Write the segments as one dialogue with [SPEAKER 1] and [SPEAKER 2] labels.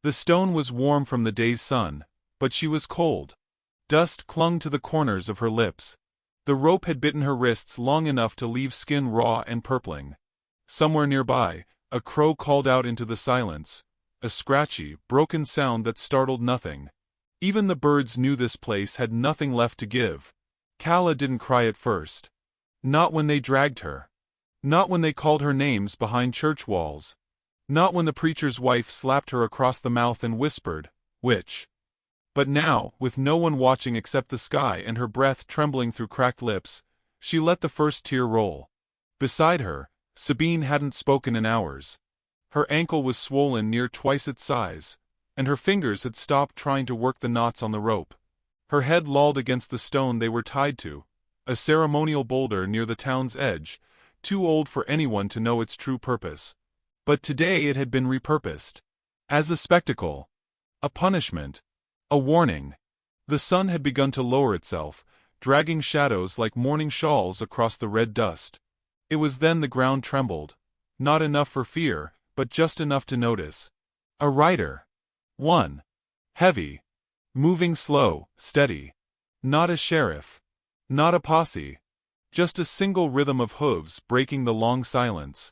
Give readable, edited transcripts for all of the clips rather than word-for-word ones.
[SPEAKER 1] The stone was warm from the day's sun, but she was cold. Dust clung to the corners of her lips. The rope had bitten her wrists long enough to leave skin raw and purpling. Somewhere nearby, a crow called out into the silence, a scratchy, broken sound that startled nothing. Even the birds knew this place had nothing left to give. Calla didn't cry at first. Not when they dragged her. Not when they called her names behind church walls. Not when the preacher's wife slapped her across the mouth and whispered, "Witch." But now, with no one watching except the sky and her breath trembling through cracked lips, she let the first tear roll. Beside her, Sabine hadn't spoken in hours. Her ankle was swollen near twice its size, and her fingers had stopped trying to work the knots on the rope. Her head lolled against the stone they were tied to, a ceremonial boulder near the town's edge, too old for anyone to know its true purpose. But today it had been repurposed. As a spectacle. A punishment. A warning. The sun had begun to lower itself, dragging shadows like morning shawls across the red dust. It was then the ground trembled. Not enough for fear, but just enough to notice. A rider. One. Heavy. Moving slow, steady. Not a sheriff. Not a posse. Just a single rhythm of hooves breaking the long silence.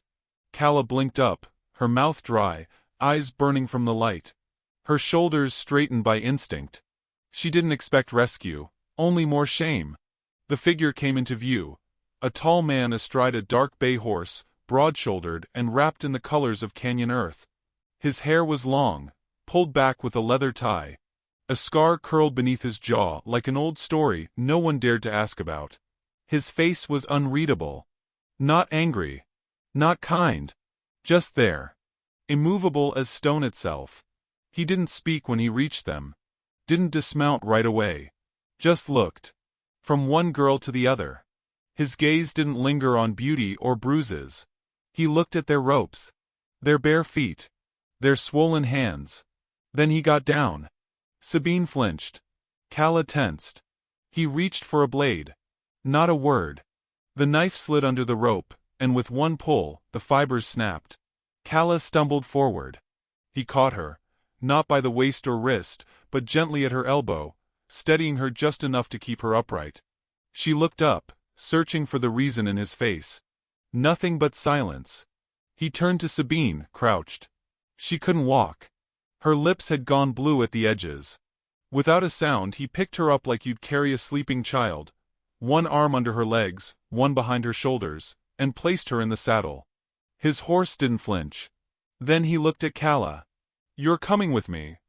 [SPEAKER 1] Calla blinked up, her mouth dry, eyes burning from the light. Her shoulders straightened by instinct. She didn't expect rescue, only more shame. The figure came into view. A tall man astride a dark bay horse, broad-shouldered and wrapped in the colors of canyon earth. His hair was long, pulled back with a leather tie. A scar curled beneath his jaw like an old story no one dared to ask about. His face was unreadable. Not angry. Not kind. Just there. Immovable as stone itself. He didn't speak when he reached them. Didn't dismount right away. Just looked. From one girl to the other. His gaze didn't linger on beauty or bruises. He looked at their ropes. Their bare feet. Their swollen hands. Then he got down. Sabine flinched. Calla tensed. He reached for a blade. Not a word. The knife slid under the rope, and with one pull, the fibers snapped. Calla stumbled forward. He caught her, not by the waist or wrist, but gently at her elbow, steadying her just enough to keep her upright. She looked up, searching for the reason in his face. Nothing but silence. He turned to Sabine, crouched. She couldn't walk. Her lips had gone blue at the edges. Without a sound he picked her up like you'd carry a sleeping child, one arm under her legs, one behind her shoulders, and placed her in the saddle. His horse didn't flinch. Then he looked at Calla. "You're coming with me."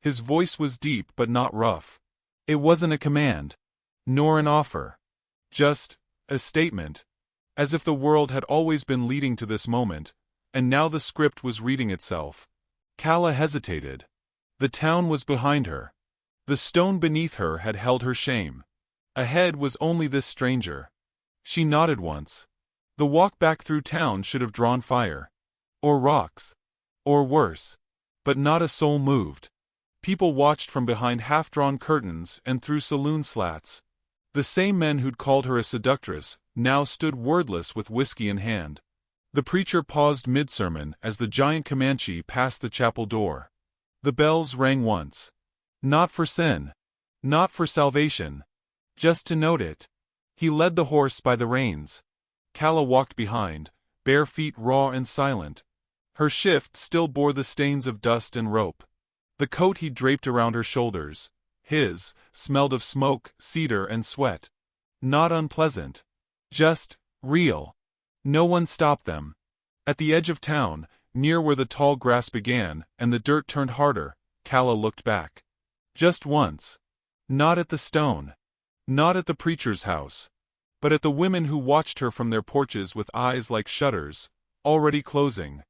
[SPEAKER 1] His voice was deep but not rough. It wasn't a command. Nor an offer. Just a statement. As if the world had always been leading to this moment, and now the script was reading itself. Calla hesitated. The town was behind her. The stone beneath her had held her shame. Ahead was only this stranger. She nodded once. The walk back through town should have drawn fire. Or rocks. Or worse. But not a soul moved. People watched from behind half-drawn curtains and through saloon slats. The same men who'd called her a seductress now stood wordless with whiskey in hand. The preacher paused mid-sermon as the giant Comanche passed the chapel door. The bells rang once. Not for sin. Not for salvation. Just to note it. He led the horse by the reins. Calla walked behind, bare feet raw and silent. Her shift still bore the stains of dust and rope. The coat he draped around her shoulders, his, smelled of smoke, cedar and sweat. Not unpleasant. Just real. No one stopped them. At the edge of town, near where the tall grass began and the dirt turned harder, Calla looked back. Just once. Not at the stone. Not at the preacher's house. But at the women who watched her from their porches with eyes like shutters, already closing.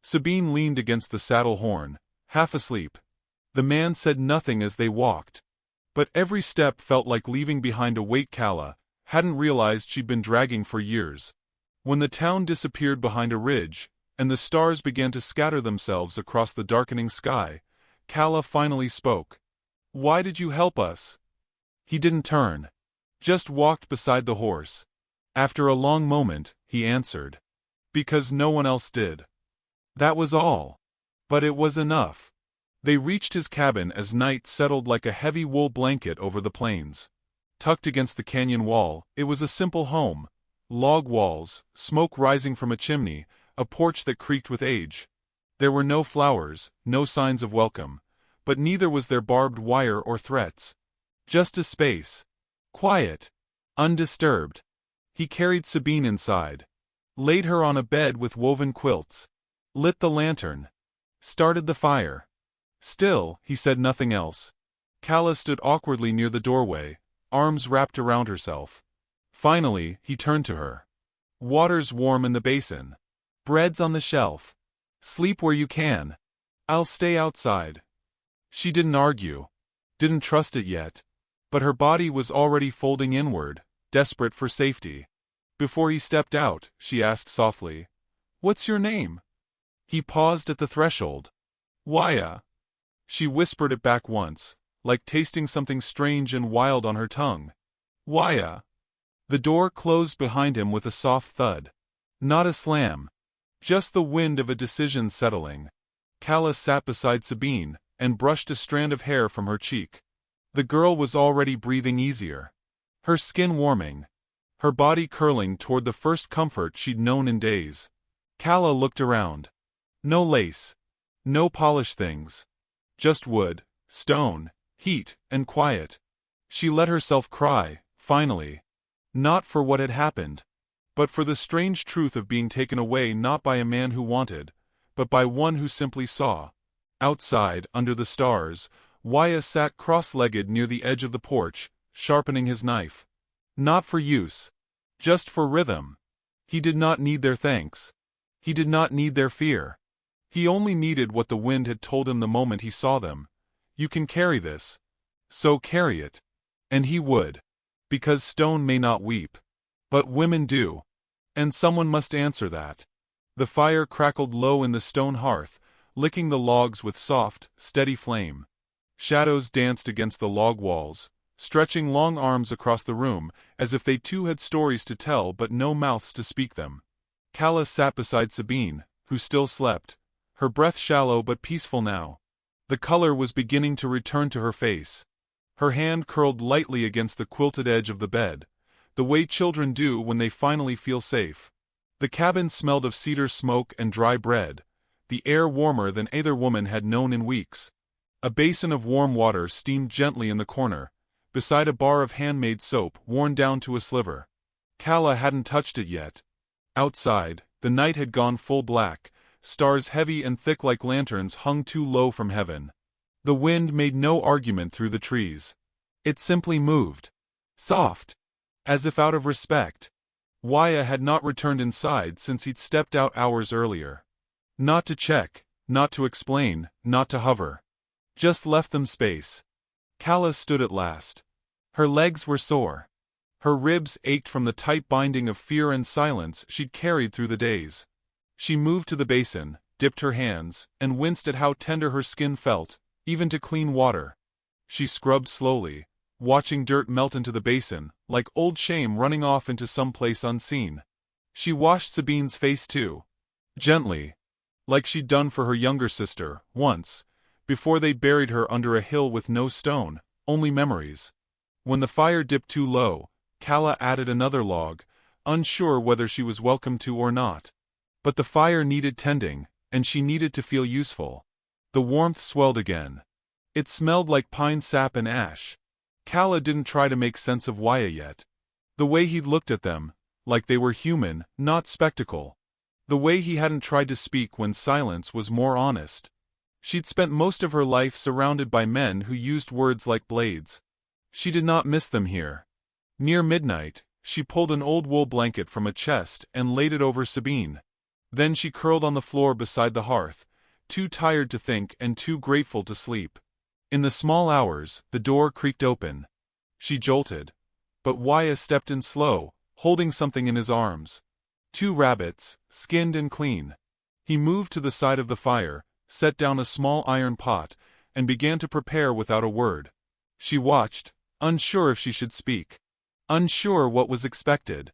[SPEAKER 1] Sabine leaned against the saddle horn, half asleep. The man said nothing as they walked. But every step felt like leaving behind a weight Calla hadn't realized she'd been dragging for years. When the town disappeared behind a ridge, and the stars began to scatter themselves across the darkening sky, Calla finally spoke. "Why did you help us?" He didn't turn. Just walked beside the horse. After a long moment, he answered. "Because no one else did." That was all. But it was enough. They reached his cabin as night settled like a heavy wool blanket over the plains. Tucked against the canyon wall, it was a simple home. Log walls, smoke rising from a chimney, a porch that creaked with age. There were no flowers, no signs of welcome, but neither was there barbed wire or threats. Just a space. Quiet. Undisturbed. He carried Sabine inside. Laid her on a bed with woven quilts. Lit the lantern. Started the fire. Still, he said nothing else. Calla stood awkwardly near the doorway, arms wrapped around herself. Finally, he turned to her. Water's warm in the basin. Bread's on the shelf. Sleep where you can. I'll stay outside. She didn't argue. Didn't trust it yet. But her body was already folding inward, desperate for safety. Before he stepped out, she asked softly, "What's your name?" He paused at the threshold. "Waya." She whispered it back once, like tasting something strange and wild on her tongue. "Waya." The door closed behind him with a soft thud. Not a slam. Just the wind of a decision settling. Calla sat beside Sabine, and brushed a strand of hair from her cheek. The girl was already breathing easier. Her skin warming. Her body curling toward the first comfort she'd known in days. Calla looked around. No lace. No polished things. Just wood, stone, heat, and quiet. She let herself cry, finally. Not for what had happened, but for the strange truth of being taken away not by a man who wanted, but by one who simply saw. Outside, under the stars, Waya sat cross-legged near the edge of the porch, sharpening his knife. Not for use. Just for rhythm. He did not need their thanks. He did not need their fear. He only needed what the wind had told him the moment he saw them. You can carry this. So carry it. And he would. Because stone may not weep. But women do. And someone must answer that. The fire crackled low in the stone hearth, licking the logs with soft, steady flame. Shadows danced against the log walls, stretching long arms across the room, as if they too had stories to tell but no mouths to speak them. Calla sat beside Sabine, who still slept. Her breath shallow but peaceful now. The color was beginning to return to her face. Her hand curled lightly against the quilted edge of the bed, the way children do when they finally feel safe. The cabin smelled of cedar smoke and dry bread, the air warmer than either woman had known in weeks. A basin of warm water steamed gently in the corner, beside a bar of handmade soap worn down to a sliver. Calla hadn't touched it yet. Outside, the night had gone full black. Stars heavy and thick like lanterns hung too low from heaven. The wind made no argument through the trees. It simply moved. Soft. As if out of respect. Waya had not returned inside since he'd stepped out hours earlier. Not to check, not to explain, not to hover. Just left them space. Calla stood at last. Her legs were sore. Her ribs ached from the tight binding of fear and silence she'd carried through the days. She moved to the basin, dipped her hands, and winced at how tender her skin felt, even to clean water. She scrubbed slowly, watching dirt melt into the basin, like old shame running off into some place unseen. She washed Sabine's face too. Gently. Like she'd done for her younger sister, once, before they buried her under a hill with no stone, only memories. When the fire dipped too low, Calla added another log, unsure whether she was welcome to or not. But the fire needed tending, and she needed to feel useful. The warmth swelled again. It smelled like pine sap and ash. Calla didn't try to make sense of Waya yet. The way he'd looked at them, like they were human, not spectacle. The way he hadn't tried to speak when silence was more honest. She'd spent most of her life surrounded by men who used words like blades. She did not miss them here. Near midnight, she pulled an old wool blanket from a chest and laid it over Sabine. Then she curled on the floor beside the hearth, too tired to think and too grateful to sleep. In the small hours, the door creaked open. She jolted. But Waya stepped in slow, holding something in his arms. 2 rabbits, skinned and clean. He moved to the side of the fire, set down a small iron pot, and began to prepare without a word. She watched, unsure if she should speak. Unsure what was expected.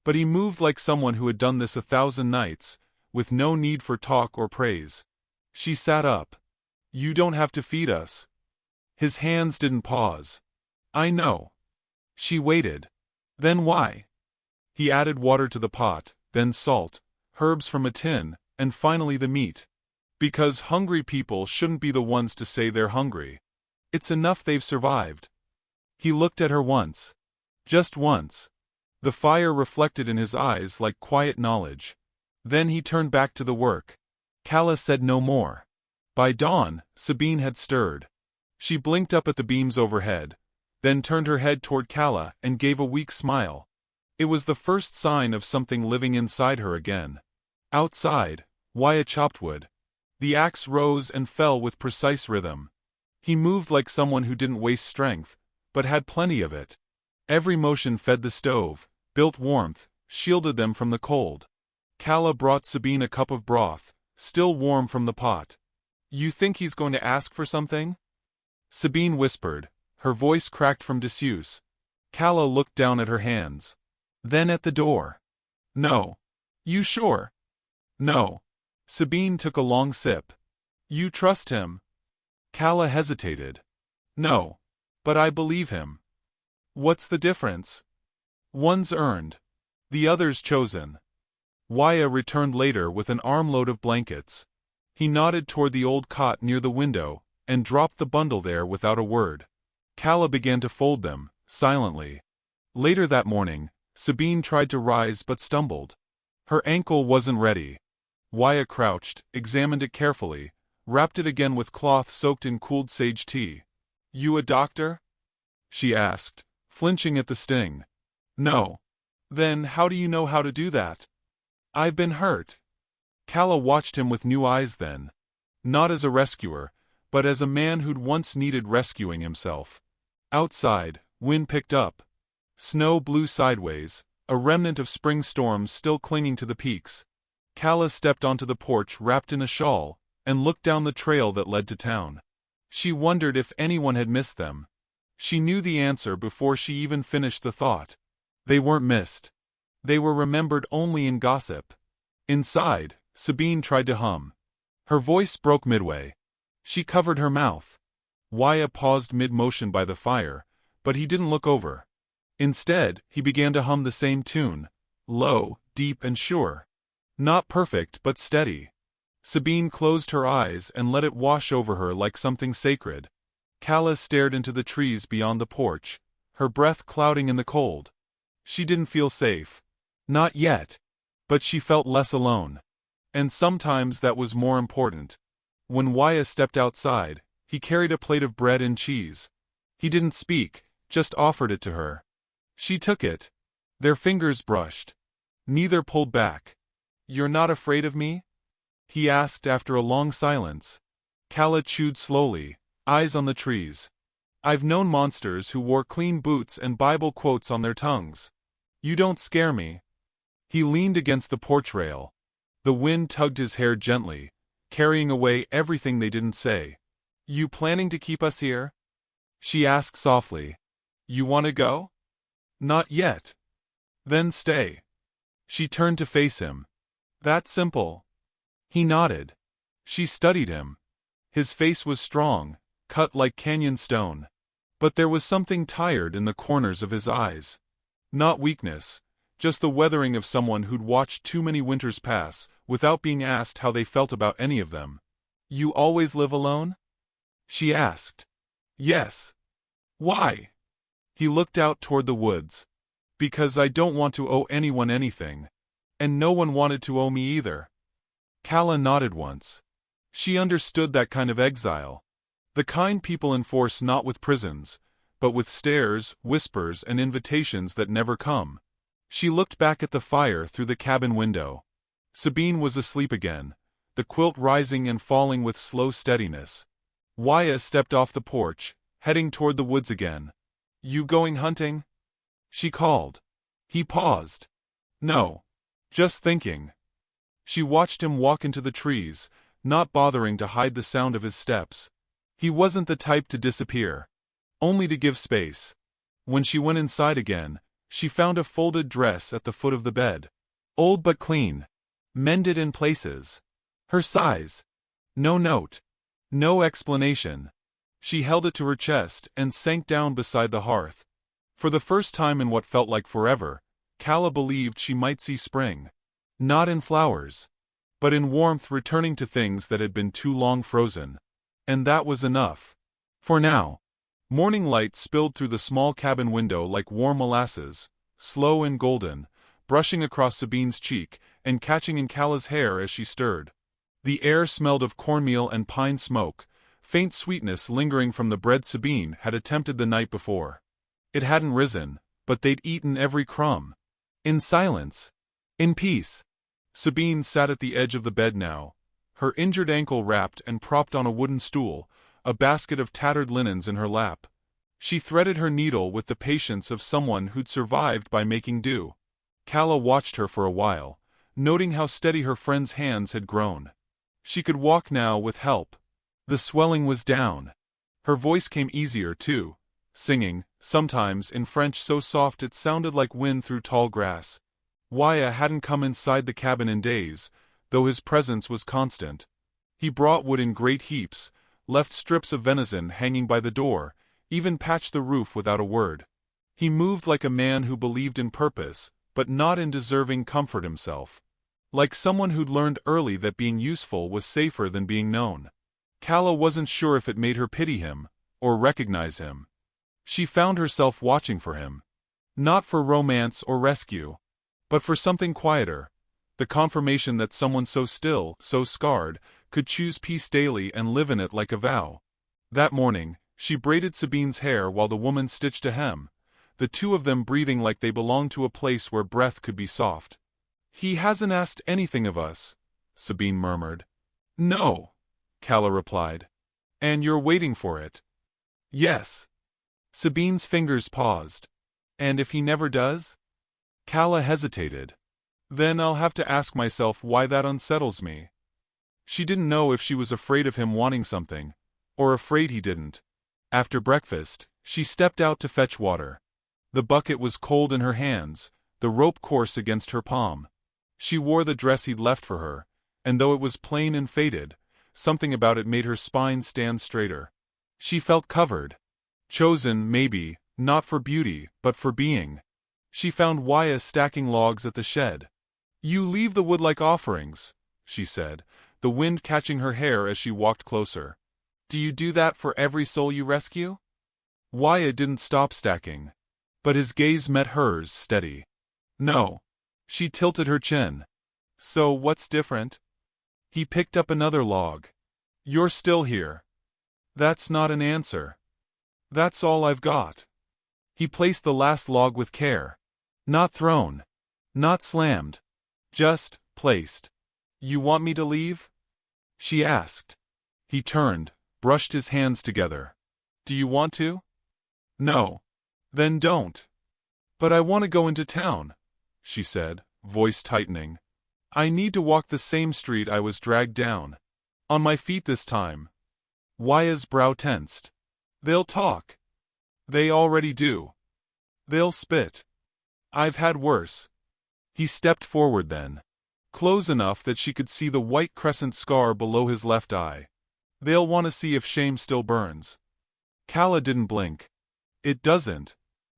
[SPEAKER 1] But he moved like someone who had done this 1,000 nights, with no need for talk or praise. She sat up. You don't have to feed us. His hands didn't pause. I know. She waited. Then why? He added water to the pot, then salt, herbs from a tin, and finally the meat. Because hungry people shouldn't be the ones to say they're hungry. It's enough they've survived. He looked at her once. Just once. The fire reflected in his eyes like quiet knowledge. Then he turned back to the work. Calla said no more. By dawn, Sabine had stirred. She blinked up at the beams overhead, then turned her head toward Calla and gave a weak smile. It was the first sign of something living inside her again. Outside, Wyatt chopped wood. The axe rose and fell with precise rhythm. He moved like someone who didn't waste strength, but had plenty of it. Every motion fed the stove, built warmth, shielded them from the cold. Calla brought Sabine a cup of broth, still warm from the pot. You think he's going to ask for something? Sabine whispered, her voice cracked from disuse. Calla looked down at her hands. Then at the door. No. You sure? No. Sabine took a long sip. You trust him? Calla hesitated. No. But I believe him. What's the difference? One's earned. The other's chosen. Wyatt returned later with an armload of blankets. He nodded toward the old cot near the window, and dropped the bundle there without a word. Calla began to fold them, silently. Later that morning, Sabine tried to rise but stumbled. Her ankle wasn't ready. Wyatt crouched, examined it carefully, wrapped it again with cloth soaked in cooled sage tea. You a doctor? She asked, flinching at the sting. No. Then how do you know how to do that? I've been hurt. Calla watched him with new eyes then. Not as a rescuer, but as a man who'd once needed rescuing himself. Outside, wind picked up. Snow blew sideways, a remnant of spring storms still clinging to the peaks. Calla stepped onto the porch wrapped in a shawl, and looked down the trail that led to town. She wondered if anyone had missed them. She knew the answer before she even finished the thought. They weren't missed. They were remembered only in gossip. Inside, Sabine tried to hum. Her voice broke midway. She covered her mouth. Wyatt paused mid-motion by the fire, but he didn't look over. Instead, he began to hum the same tune, low, deep and sure. Not perfect but steady. Sabine closed her eyes and let it wash over her like something sacred. Calla stared into the trees beyond the porch, her breath clouding in the cold. She didn't feel safe. Not yet. But she felt less alone. And sometimes that was more important. When Wyatt stepped outside, he carried a plate of bread and cheese. He didn't speak, just offered it to her. She took it. Their fingers brushed. Neither pulled back. You're not afraid of me? He asked after a long silence. Calla chewed slowly, eyes on the trees. I've known monsters who wore clean boots and Bible quotes on their tongues. You don't scare me. He leaned against the porch rail. The wind tugged his hair gently, carrying away everything they didn't say. You planning to keep us here? She asked softly. You want to go? Not yet. Then stay. She turned to face him. That simple. He nodded. She studied him. His face was strong, cut like canyon stone. But there was something tired in the corners of his eyes. Not weakness, just the weathering of someone who'd watched too many winters pass, without being asked how they felt about any of them. You always live alone? She asked. Yes. Why? He looked out toward the woods. Because I don't want to owe anyone anything. And no one wanted to owe me either. Calla nodded once. She understood that kind of exile. The kind people enforce not with prisons, but with stares, whispers, and invitations that never come. She looked back at the fire through the cabin window. Sabine was asleep again, the quilt rising and falling with slow steadiness. Wyatt stepped off the porch, heading toward the woods again. You going hunting? She called. He paused. No. Just thinking. She watched him walk into the trees, not bothering to hide the sound of his steps. He wasn't the type to disappear. Only to give space. When she went inside again, she found a folded dress at the foot of the bed. Old but clean. Mended in places. Her size. No note. No explanation. She held it to her chest and sank down beside the hearth. For the first time in what felt like forever, Calla believed she might see spring. Not in flowers, but in warmth returning to things that had been too long frozen. And that was enough. For now. Morning light spilled through the small cabin window like warm molasses, slow and golden, brushing across Sabine's cheek and catching in Calla's hair as she stirred. The air smelled of cornmeal and pine smoke, faint sweetness lingering from the bread Sabine had attempted the night before. It hadn't risen, but they'd eaten every crumb. In silence. In peace. Sabine sat at the edge of the bed now, her injured ankle wrapped and propped on a wooden stool, a basket of tattered linens in her lap. She threaded her needle with the patience of someone who'd survived by making do. Calla watched her for a while, noting how steady her friend's hands had grown. She could walk now with help. The swelling was down. Her voice came easier, too, singing, sometimes in French so soft it sounded like wind through tall grass. Wyatt hadn't come inside the cabin in days, though his presence was constant. He brought wood in great heaps, left strips of venison hanging by the door, even patched the roof without a word. He moved like a man who believed in purpose, but not in deserving comfort himself. Like someone who'd learned early that being useful was safer than being known. Calla wasn't sure if it made her pity him, or recognize him. She found herself watching for him. Not for romance or rescue, but for something quieter. The confirmation that someone so still, so scarred, could choose peace daily and live in it like a vow. That morning, she braided Sabine's hair while the woman stitched a hem, the two of them breathing like they belonged to a place where breath could be soft. "He hasn't asked anything of us," Sabine murmured. "No," Calla replied. "And you're waiting for it?" "Yes." Sabine's fingers paused. "And if he never does?" Calla hesitated. "Then I'll have to ask myself why that unsettles me." She didn't know if she was afraid of him wanting something, or afraid he didn't. After breakfast, she stepped out to fetch water. The bucket was cold in her hands, the rope coarse against her palm. She wore the dress he'd left for her, and though it was plain and faded, something about it made her spine stand straighter. She felt covered. Chosen, maybe, not for beauty, but for being. She found Wyatt stacking logs at the shed. "You leave the wood like offerings," she said, the wind catching her hair as she walked closer. "Do you do that for every soul you rescue?" Wyatt didn't stop stacking. But his gaze met hers, steady. "No." She tilted her chin. "So what's different?" He picked up another log. "You're still here." "That's not an answer." "That's all I've got." He placed the last log with care. Not thrown. Not slammed. Just placed. "You want me to leave?" she asked. He turned, brushed his hands together. "Do you want to?" "No." "Then don't." "But I want to go into town," she said, voice tightening. "I need to walk the same street I was dragged down. On my feet this time." Wyatt's brow tensed. "They'll talk." "They already do." "They'll spit." "I've had worse." He stepped forward then. Close enough that she could see the white crescent scar below his left eye. "They'll want to see if shame still burns." Calla didn't blink. "It doesn't.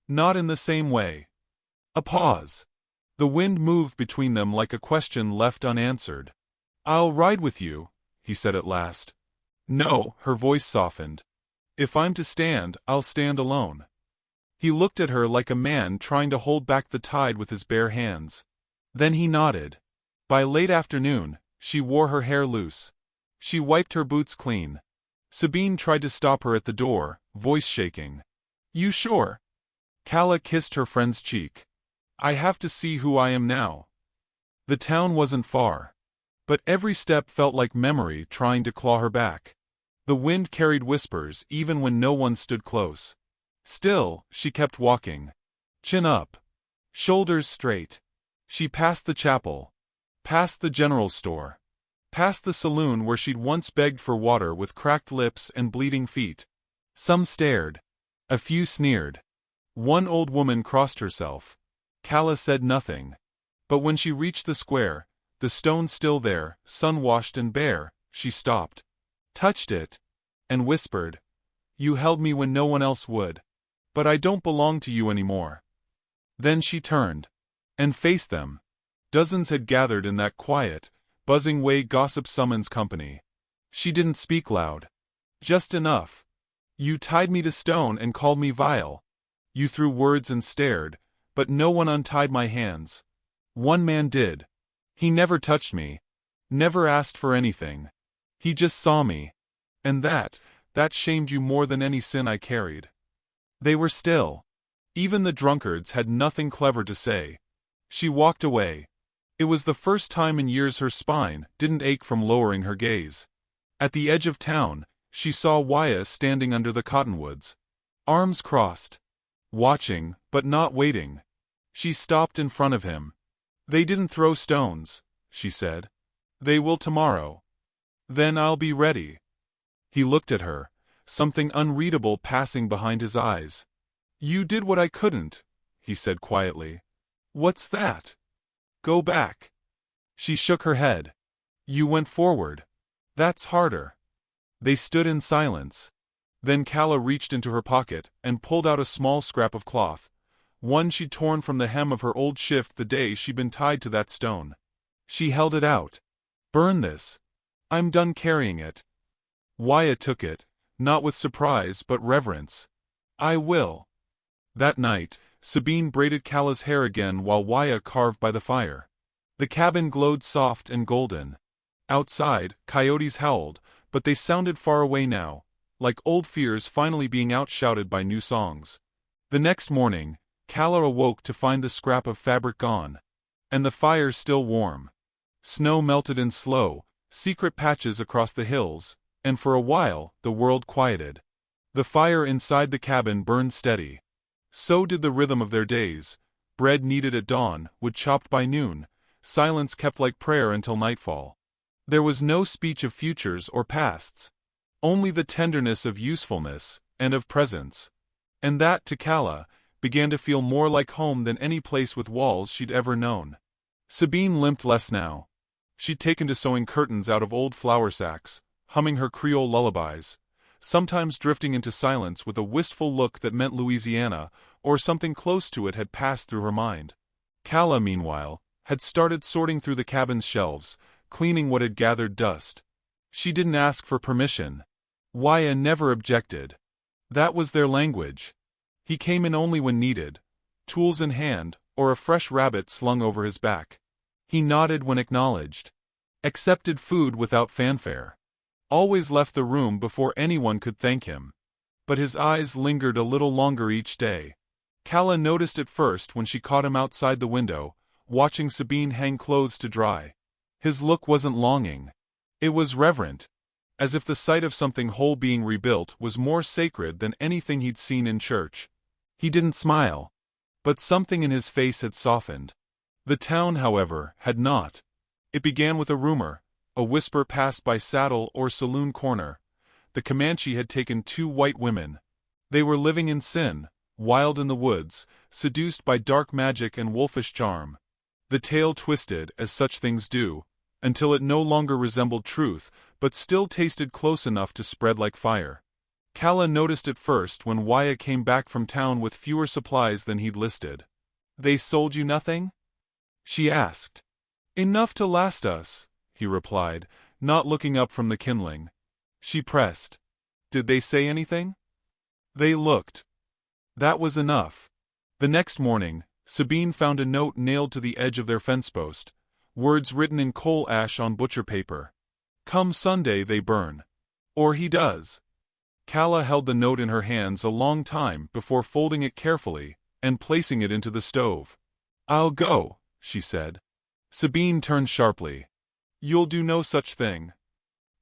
[SPEAKER 1] Not in the same way." A pause. The wind moved between them like a question left unanswered. "I'll ride with you," he said at last. "No," her voice softened. "If I'm to stand, I'll stand alone." He looked at her like a man trying to hold back the tide with his bare hands. Then he nodded. By late afternoon, she wore her hair loose. She wiped her boots clean. Sabine tried to stop her at the door, voice shaking. "You sure?" Calla kissed her friend's cheek. "I have to see who I am now." The town wasn't far. But every step felt like memory trying to claw her back. The wind carried whispers even when no one stood close. Still, she kept walking. Chin up. Shoulders straight. She passed the chapel. Past the general store. Past the saloon where she'd once begged for water with cracked lips and bleeding feet. Some stared. A few sneered. One old woman crossed herself. Calla said nothing. But when she reached the square, the stone still there, sun-washed and bare, she stopped. Touched it, and whispered, "You held me when no one else would. But I don't belong to you anymore." Then she turned and faced them. Dozens had gathered in that quiet, buzzing way gossip summons company. She didn't speak loud. Just enough. "You tied me to stone and called me vile. You threw words and stared, but no one untied my hands. One man did. He never touched me. Never asked for anything. He just saw me. And that shamed you more than any sin I carried." They were still. Even the drunkards had nothing clever to say. She walked away. It was the first time in years her spine didn't ache from lowering her gaze. At the edge of town, she saw Wyatt standing under the cottonwoods. Arms crossed. Watching, but not waiting. She stopped in front of him. "They didn't throw stones," she said. "They will tomorrow. Then I'll be ready." He looked at her, something unreadable passing behind his eyes. "You did what I couldn't," he said quietly. "What's that?" "Go back." She shook her head. "You went forward. That's harder." They stood in silence. Then Calla reached into her pocket and pulled out a small scrap of cloth, one she'd torn from the hem of her old shift the day she'd been tied to that stone. She held it out. "Burn this. I'm done carrying it." Wyatt took it, not with surprise but reverence. "I will." That night, Sabine braided Calla's hair again while Wyatt carved by the fire. The cabin glowed soft and golden. Outside, coyotes howled, but they sounded far away now, like old fears finally being outshouted by new songs. The next morning, Calla awoke to find the scrap of fabric gone. And the fire still warm. Snow melted in slow, secret patches across the hills, and for a while, the world quieted. The fire inside the cabin burned steady. So did the rhythm of their days: bread kneaded at dawn, wood chopped by noon, silence kept like prayer until nightfall. There was no speech of futures or pasts. Only the tenderness of usefulness, and of presence. And that, to Calla, began to feel more like home than any place with walls she'd ever known. Sabine limped less now. She'd taken to sewing curtains out of old flour sacks, humming her Creole lullabies, sometimes drifting into silence with a wistful look that meant Louisiana, or something close to it had passed through her mind. Calla, meanwhile, had started sorting through the cabin's shelves, cleaning what had gathered dust. She didn't ask for permission. Wyatt never objected. That was their language. He came in only when needed, tools in hand, or a fresh rabbit slung over his back. He nodded when acknowledged. Accepted food without fanfare. Always left the room before anyone could thank him. But his eyes lingered a little longer each day. Calla noticed it first when she caught him outside the window, watching Sabine hang clothes to dry. His look wasn't longing. It was reverent. As if the sight of something whole being rebuilt was more sacred than anything he'd seen in church. He didn't smile. But something in his face had softened. The town, however, had not. It began with a rumor, a whisper passed by saddle or saloon corner. The Comanche had taken 2 white women. They were living in sin, wild in the woods, seduced by dark magic and wolfish charm. The tale twisted, as such things do, until it no longer resembled truth, but still tasted close enough to spread like fire. Calla noticed it first when Wyatt came back from town with fewer supplies than he'd listed. "They sold you nothing?" she asked. "Enough to last us," he replied, not looking up from the kindling. She pressed. "Did they say anything?" "They looked." That was enough. The next morning, Sabine found a note nailed to the edge of their fence post, words written in coal ash on butcher paper. "Come Sunday they burn. Or he does." Calla held the note in her hands a long time before folding it carefully and placing it into the stove. "I'll go," she said. Sabine turned sharply. "You'll do no such thing.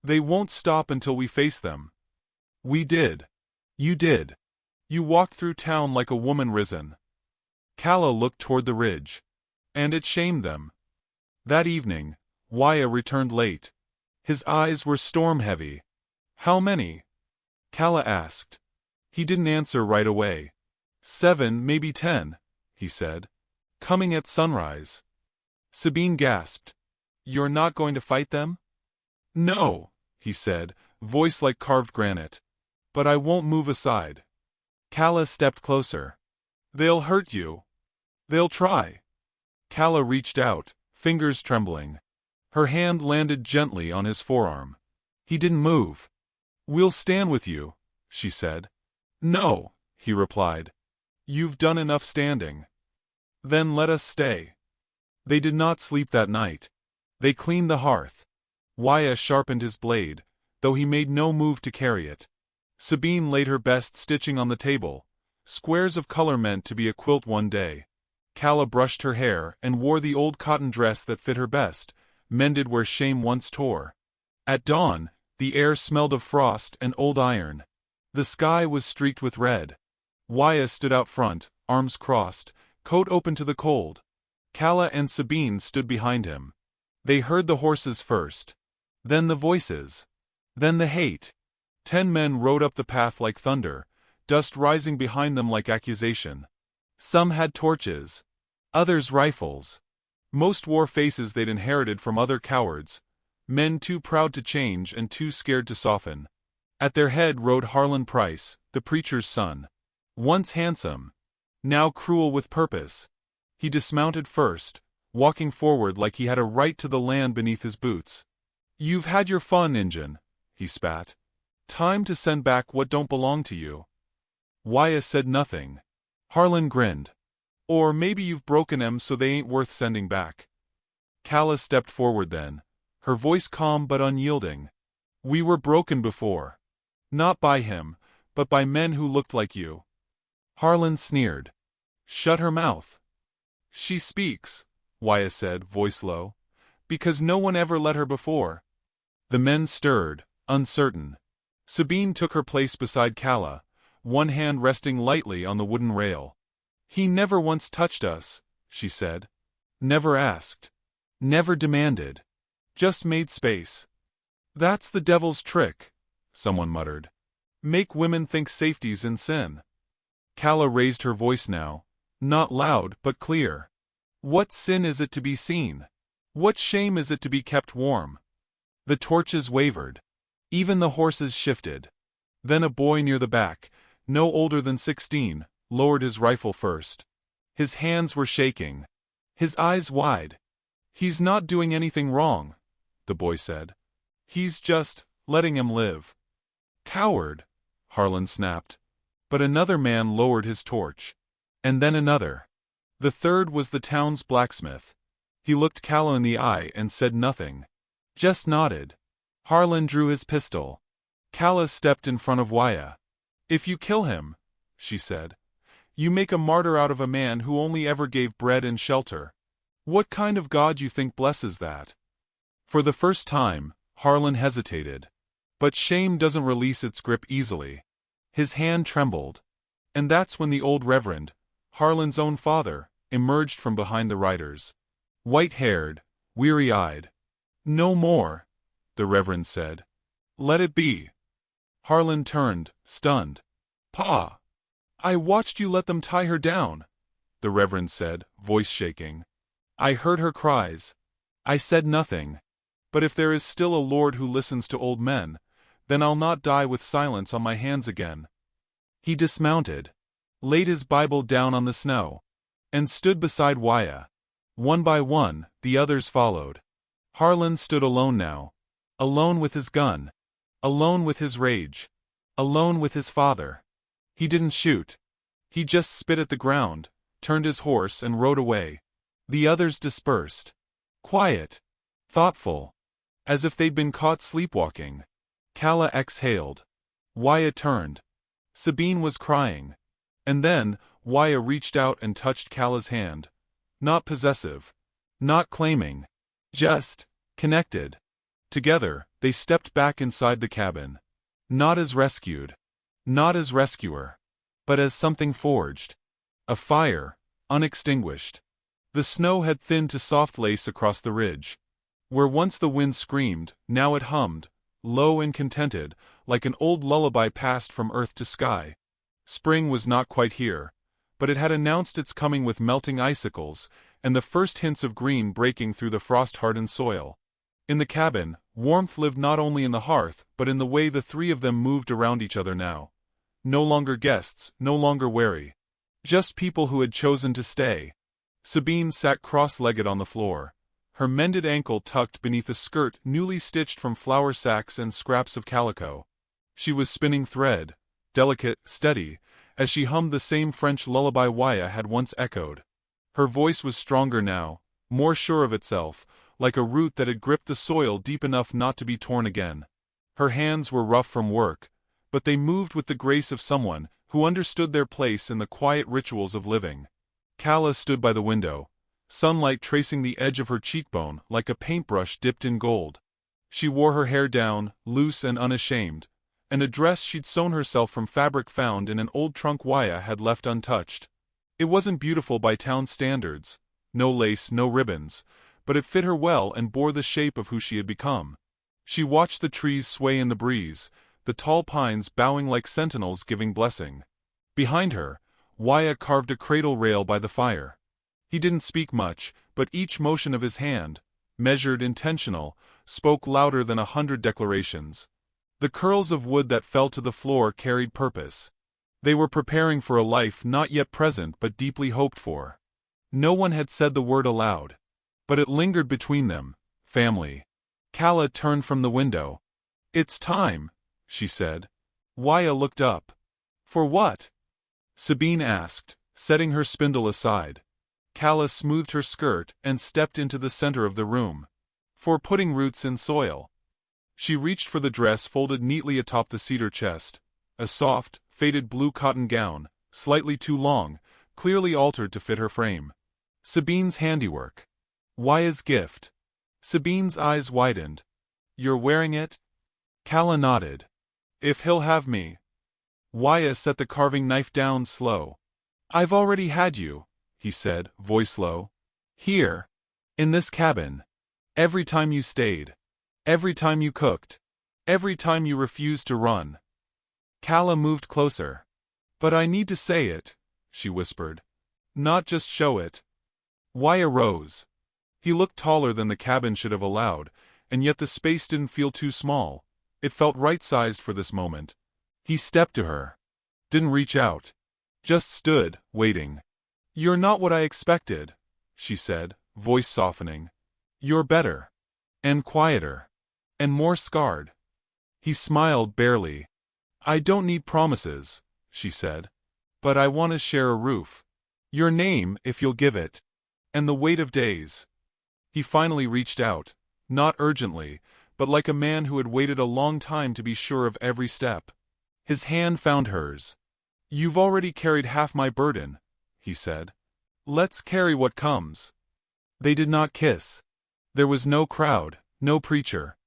[SPEAKER 1] They won't stop until we face them." "We did." "You did. You walked through town like a woman risen." Calla looked toward the ridge. "And it shamed them." That evening, Wyatt returned late. His eyes were storm-heavy. "How many?" Calla asked. He didn't answer right away. 7, maybe 10, he said. "Coming at sunrise." Sabine gasped. "You're not going to fight them?" "No," he said, voice like carved granite. But I won't move aside. Calla stepped closer. They'll hurt you. They'll try. Calla reached out, fingers trembling. Her hand landed gently on his forearm. He didn't move. We'll stand with you, she said. No, he replied. You've done enough standing. Then let us stay. They did not sleep that night. They cleaned the hearth. Waya sharpened his blade, though he made no move to carry it. Sabine laid her best stitching on the table, squares of color meant to be a quilt one day. Calla brushed her hair and wore the old cotton dress that fit her best, mended where shame once tore. At dawn, the air smelled of frost and old iron. The sky was streaked with red. Waya stood out front, arms crossed, coat open to the cold. Calla and Sabine stood behind him. They heard the horses first. Then the voices. Then the hate. 10 men rode up the path like thunder, dust rising behind them like accusation. Some had torches. Others rifles. Most wore faces they'd inherited from other cowards, men too proud to change and too scared to soften. At their head rode Harlan Price, the preacher's son. Once handsome, now cruel with purpose. He dismounted first, walking forward like he had a right to the land beneath his boots. You've had your fun, Injun, he spat. Time to send back what don't belong to you. Waya said nothing. Harlan grinned. Or maybe you've broken 'em so they ain't worth sending back. Calla stepped forward then, her voice calm but unyielding. We were broken before. Not by him, but by men who looked like you. Harlan sneered. Shut her mouth. She speaks, Waya said, voice low, because no one ever let her before. The men stirred, uncertain. Sabine took her place beside Calla, one hand resting lightly on the wooden rail. He never once touched us, she said. Never asked. Never demanded. Just made space. That's the devil's trick, someone muttered. Make women think safety's in sin. Calla raised her voice now, not loud but clear. What sin is it to be seen? What shame is it to be kept warm? The torches wavered. Even the horses shifted. Then a boy near the back, no older than 16, lowered his rifle first. His hands were shaking. His eyes wide. He's not doing anything wrong, the boy said. He's just letting him live. Coward, Harlan snapped. But another man lowered his torch. And then another. The third was the town's blacksmith. He looked Calla in the eye and said nothing. Just nodded. Harlan drew his pistol. Calla stepped in front of Waya. If you kill him, she said, you make a martyr out of a man who only ever gave bread and shelter. What kind of God you think blesses that? For the first time, Harlan hesitated. But shame doesn't release its grip easily. His hand trembled. And that's when the old reverend, Harlan's own father, emerged from behind the riders. White-haired, weary-eyed. No more, the reverend said. Let it be. Harlan turned, stunned. Pa! I watched you let them tie her down, the reverend said, voice shaking. I heard her cries. I said nothing. But if there is still a Lord who listens to old men, then I'll not die with silence on my hands again. He dismounted, laid his Bible down on the snow, and stood beside Waya. One by one, the others followed. Harlan stood alone now. Alone with his gun. Alone with his rage. Alone with his father. He didn't shoot. He just spit at the ground, turned his horse and rode away. The others dispersed. Quiet. Thoughtful. As if they'd been caught sleepwalking. Calla exhaled. Waya turned. Sabine was crying. And then, Waya reached out and touched Calla's hand. Not possessive. Not claiming. Just connected. Together, they stepped back inside the cabin. Not as rescued. Not as rescuer. But as something forged. A fire, unextinguished. The snow had thinned to soft lace across the ridge. Where once the wind screamed, now it hummed, low and contented, like an old lullaby passed from earth to sky. Spring was not quite here, but it had announced its coming with melting icicles, and the first hints of green breaking through the frost-hardened soil. In the cabin, warmth lived not only in the hearth but in the way the three of them moved around each other now. No longer guests, no longer wary. Just people who had chosen to stay. Sabine sat cross-legged on the floor, her mended ankle tucked beneath a skirt newly stitched from flour sacks and scraps of calico. She was spinning thread, delicate, steady, as she hummed the same French lullaby Waya had once echoed. Her voice was stronger now, more sure of itself, like a root that had gripped the soil deep enough not to be torn again. Her hands were rough from work, but they moved with the grace of someone who understood their place in the quiet rituals of living. Kala stood by the window, sunlight tracing the edge of her cheekbone like a paintbrush dipped in gold. She wore her hair down, loose and unashamed, and a dress she'd sewn herself from fabric found in an old trunk Waya had left untouched. It wasn't beautiful by town standards, no lace, no ribbons, but it fit her well and bore the shape of who she had become. She watched the trees sway in the breeze, the tall pines bowing like sentinels giving blessing. Behind her, Waya carved a cradle rail by the fire. He didn't speak much, but each motion of his hand, measured, intentional, spoke louder than 100 declarations. The curls of wood that fell to the floor carried purpose. They were preparing for a life not yet present but deeply hoped for. No one had said the word aloud, but it lingered between them, family. Kala turned from the window. "It's time," she said. Waya looked up. "For what?" Sabine asked, setting her spindle aside. Kala smoothed her skirt and stepped into the center of the room. "For putting roots in soil." She reached for the dress folded neatly atop the cedar chest, a soft, faded blue cotton gown, slightly too long, clearly altered to fit her frame. Sabine's handiwork. Waya's gift. Sabine's eyes widened. "You're wearing it?" Kala nodded. "If he'll have me." Waya set the carving knife down slow. "I've already had you," he said, voice low. "Here. In this cabin. Every time you stayed. Every time you cooked. Every time you refused to run." Kala moved closer. "But I need to say it," she whispered. "Not just show it." Waya rose. He looked taller than the cabin should have allowed, and yet the space didn't feel too small. It felt right-sized for this moment. He stepped to her. Didn't reach out. Just stood, waiting. "You're not what I expected," she said, voice softening. "You're better. And quieter. And more scarred." He smiled barely. "I don't need promises," she said. "But I want to share a roof. Your name, if you'll give it. And the weight of days." He finally reached out, not urgently, but like a man who had waited a long time to be sure of every step. His hand found hers. "You've already carried half my burden," he said. "Let's carry what comes." They did not kiss. There was no crowd, no preacher.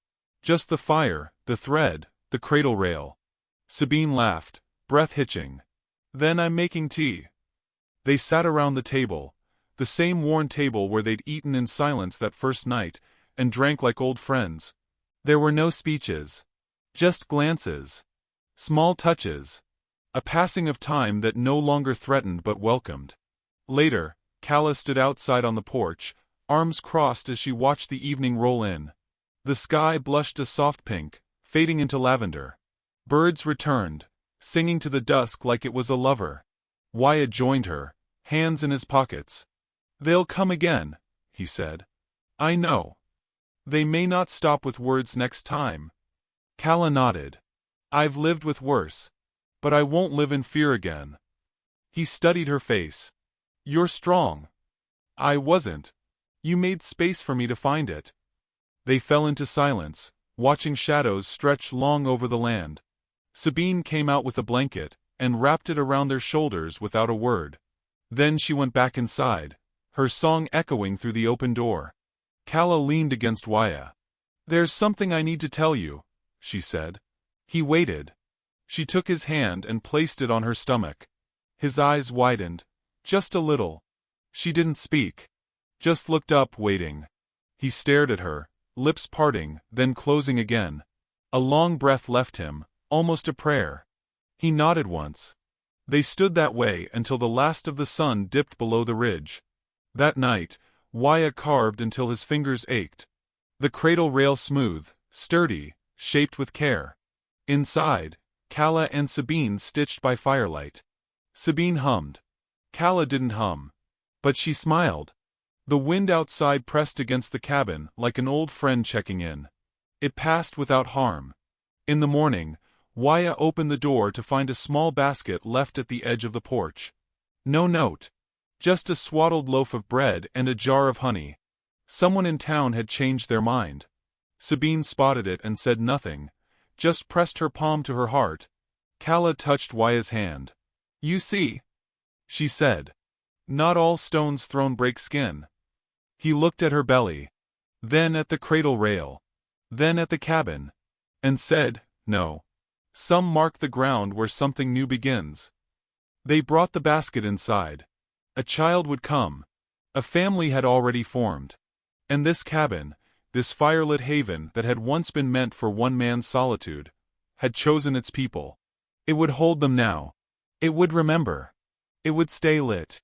[SPEAKER 1] Just the fire, the thread, the cradle rail. Sabine laughed, breath hitching. "Then I'm making tea." They sat around the table, the same worn table where they'd eaten in silence that first night, and drank like old friends. There were no speeches. Just glances. Small touches. A passing of time that no longer threatened but welcomed. Later, Kala stood outside on the porch, arms crossed as she watched the evening roll in. The sky blushed a soft pink, fading into lavender. Birds returned, singing to the dusk like it was a lover. Wyatt joined her, hands in his pockets. "They'll come again," he said. "I know. They may not stop with words next time." Kala nodded. "I've lived with worse. But I won't live in fear again." He studied her face. "You're strong." "I wasn't. You made space for me to find it." They fell into silence, watching shadows stretch long over the land. Sabine came out with a blanket, and wrapped it around their shoulders without a word. Then she went back inside, her song echoing through the open door. Kala leaned against Waya. "There's something I need to tell you," she said. He waited. She took his hand and placed it on her stomach. His eyes widened, just a little. She didn't speak. Just looked up, waiting. He stared at her, lips parting, then closing again. A long breath left him, almost a prayer. He nodded once. They stood that way until the last of the sun dipped below the ridge. That night, Waya carved until his fingers ached. The cradle rail smooth, sturdy, shaped with care. Inside, Kala and Sabine stitched by firelight. Sabine hummed. Kala didn't hum. But she smiled. The wind outside pressed against the cabin like an old friend checking in. It passed without harm. In the morning, Waya opened the door to find a small basket left at the edge of the porch. No note. Just a swaddled loaf of bread and a jar of honey. Someone in town had changed their mind. Sabine spotted it and said nothing, just pressed her palm to her heart. Kala touched Waya's hand. You see, she said. Not all stones thrown break skin. He looked at her belly, then at the cradle rail, then at the cabin, and said, no. Some mark the ground where something new begins. They brought the basket inside. A child would come. A family had already formed. And this cabin, this firelit haven that had once been meant for one man's solitude, had chosen its people. It would hold them now. It would remember. It would stay lit.